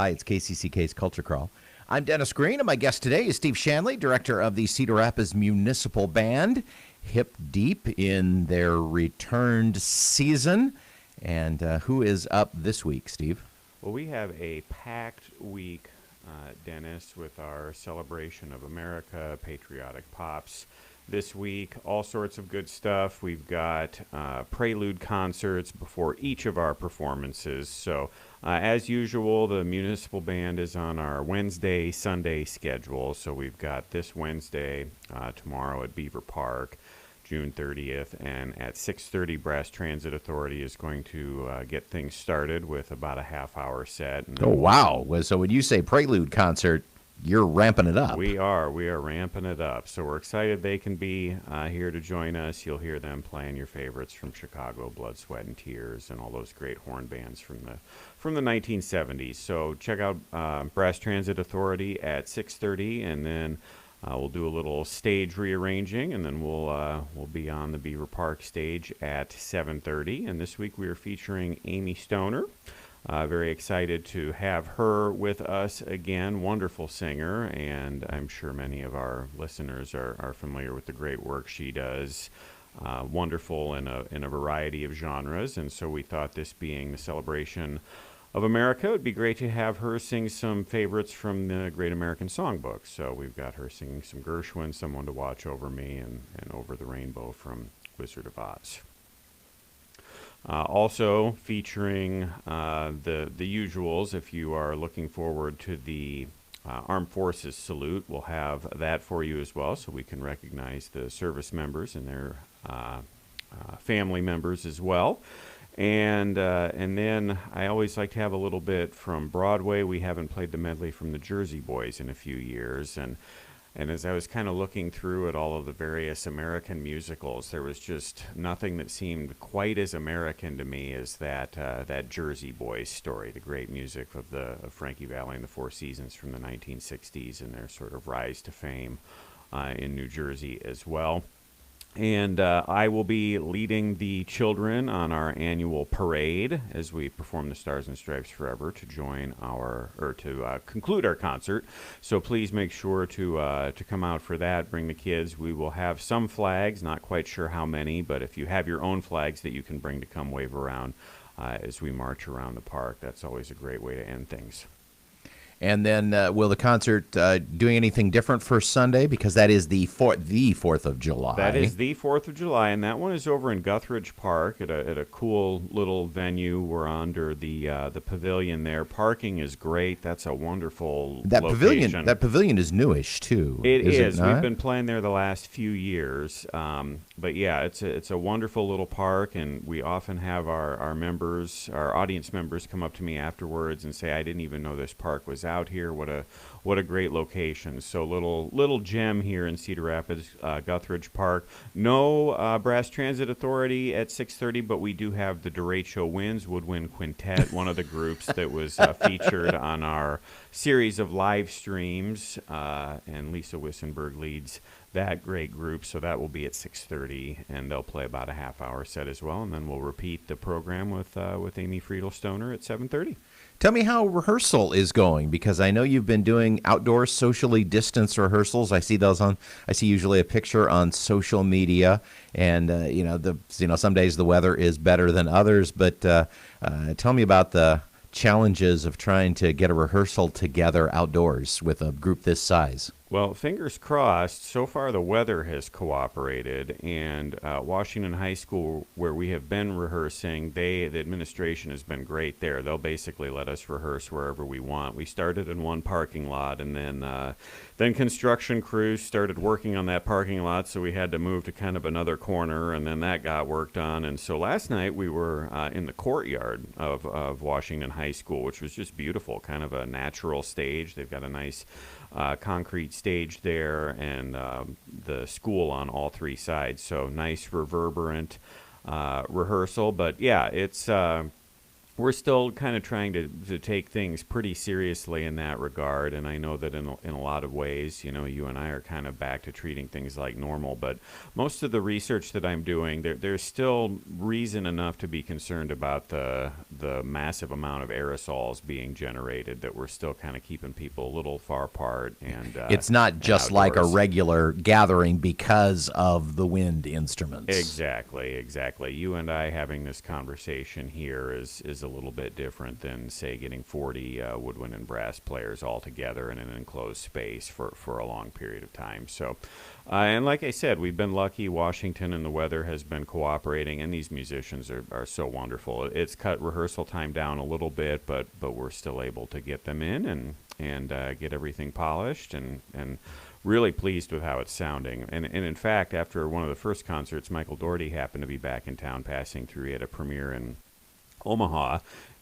Hi, it's KCCK's Culture Crawl. I'm Dennis Green, and my guest today is Steve Shanley, director of the Cedar Rapids Municipal Band, hip deep in their returned season. And who is up this week, Steve? Well, we have a packed week, Dennis, with our celebration of America, patriotic pops. This week, all sorts of good stuff. We've got prelude concerts before each of our performances. So, as usual, the municipal band is on our Wednesday, Sunday schedule. So we've got this Wednesday, tomorrow at Beaver Park, June 30th, and at 6:30, Brass Transit Authority is going to get things started with about a half-hour set. Oh, wow. So when you say prelude concert, you're ramping it up. We are ramping it up. So we're excited they can be here to join us. You'll hear them playing your favorites from Chicago, Blood, Sweat, and Tears, and all those great horn bands from the 1970s. So check out Brass Transit Authority at 6:30, and then we'll do a little stage rearranging, and then we'll be on the Beaver Park stage at 7:30. And this week we are featuring Amy Stoner. Very excited to have her with us again. Wonderful singer, and I'm sure many of our listeners are familiar with the great work she does. Wonderful in a variety of genres, and so we thought, this being the celebration of America, it would be great to have her sing some favorites from the Great American Songbook. So we've got her singing some Gershwin, Someone to Watch Over Me, and Over the Rainbow from Wizard of Oz. Also featuring the usuals. If you are looking forward to the Armed Forces Salute, we'll have that for you as well, so we can recognize the service members and their family members as well. And then I always like to have a little bit from Broadway. We haven't played the medley from the Jersey Boys in a few years, and as I was kind of looking through at all of the various American musicals, there was just nothing that seemed quite as American to me as that Jersey Boys story, the great music of Frankie Valli and the Four Seasons from the 1960s and their sort of rise to fame in New Jersey as well. And I will be leading the children on our annual parade as we perform the Stars and Stripes Forever to conclude our concert. So please make sure to come out for that. Bring the kids. We will have some flags, not quite sure how many, but if you have your own flags that you can bring to come wave around as we march around the park, that's always a great way to end things. And then will the concert doing anything different for Sunday? Because that is the 4th of July. That is the 4th of July, and that one is over in Guthridge Park at a cool little venue. We're under the pavilion there. Parking is great. That's a wonderful location. That pavilion is newish too. It is. It not? We've been playing there the last few years. But yeah, it's a wonderful little park, and we often have our members, our audience members, come up to me afterwards and say, "I didn't even know this park was out here. What a great location." So little gem here in Cedar Rapids, Guthridge Park. No Brass Transit Authority at 6:30, but we do have the Derecho Winds Woodwind Quintet, one of the groups that was featured on our series of live streams, and Lisa Wissenberg leads that great group, so that will be at 6:30, and they'll play about a half-hour set as well, and then we'll repeat the program with Amy Friedl Stoner at 7:30. Tell me how rehearsal is going, because I know you've been doing outdoor socially distanced rehearsals. I see those I see usually a picture on social media, and some days the weather is better than others. But tell me about the challenges of trying to get a rehearsal together outdoors with a group this size. Well, fingers crossed, so far the weather has cooperated, and Washington High School, where we have been rehearsing, the administration has been great there. They'll basically let us rehearse wherever we want. We started in one parking lot, and then construction crews started working on that parking lot, so we had to move to kind of another corner, and then that got worked on. And so last night we were in the courtyard of Washington High School, which was just beautiful, kind of a natural stage. They've got a nice concrete stage there, and the school on all three sides. So nice reverberant rehearsal. But yeah, we're still kind of trying to take things pretty seriously in that regard. And I know that in a lot of ways, you and I are kind of back to treating things like normal. But most of the research that I'm doing, there's still reason enough to be concerned about the massive amount of aerosols being generated, that we're still kind of keeping people a little far apart. And it's not just like a regular gathering because of the wind instruments. Exactly. You and I having this conversation here is a little bit different than, say, getting 40 woodwind and brass players all together in an enclosed space for a long period of time. So, and like I said, we've been lucky. Washington and the weather has been cooperating, and these musicians are so wonderful. It's cut rehearsal time down a little bit, but we're still able to get them in and get everything polished, and really pleased with how it's sounding. And in fact, after one of the first concerts, Michael Dougherty happened to be back in town passing through. He had a premiere in Omaha,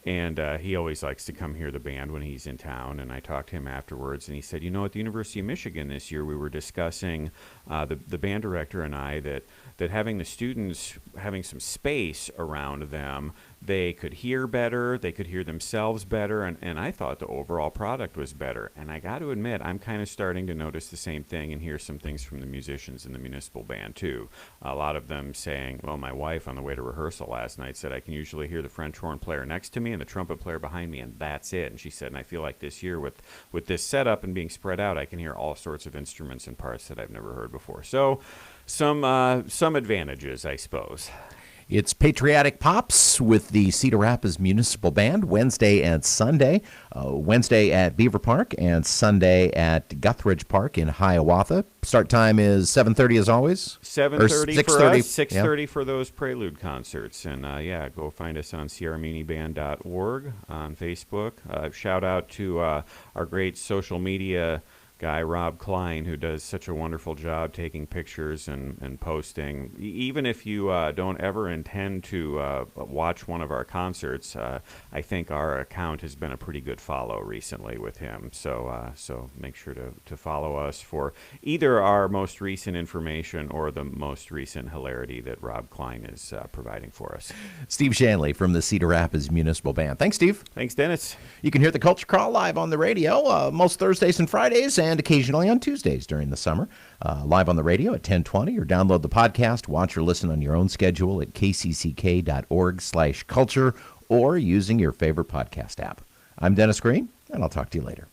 and he always likes to come hear the band when he's in town. And I talked to him afterwards, and he said, at the University of Michigan this year, we were discussing, the band director and I, that having the students having some space around them, they could hear better, they could hear themselves better, and I thought the overall product was better. And I got to admit, I'm kind of starting to notice the same thing and hear some things from the musicians in the municipal band too. A lot of them saying, well, my wife on the way to rehearsal last night said I can usually hear the French horn player next to me and the trumpet player behind me, and that's it. And she said, and I feel like this year with this setup and being spread out, I can hear all sorts of instruments and parts that I've never heard before. So some advantages, I suppose. It's Patriotic Pops with the Cedar Rapids Municipal Band, Wednesday and Sunday. Wednesday at Beaver Park and Sunday at Guthridge Park in Hiawatha. Start time is 7:30 as always. 7:30 for us, 6:30 for those Prelude concerts. And go find us on crmuniband.org on Facebook. Shout out to our great social media guy, Rob Klein, who does such a wonderful job taking pictures and posting. Even if you don't ever intend to watch one of our concerts, I think our account has been a pretty good follow recently with him. So make sure to follow us for either our most recent information or the most recent hilarity that Rob Klein is providing for us. Steve Shanley from the Cedar Rapids Municipal Band. Thanks, Steve. Thanks, Dennis. You can hear the Culture Crawl live on the radio most Thursdays and Fridays, and occasionally on Tuesdays during the summer, live on the radio at 10:20, or download the podcast, watch or listen on your own schedule at kcck.org/culture, or using your favorite podcast app. I'm Dennis Green, and I'll talk to you later.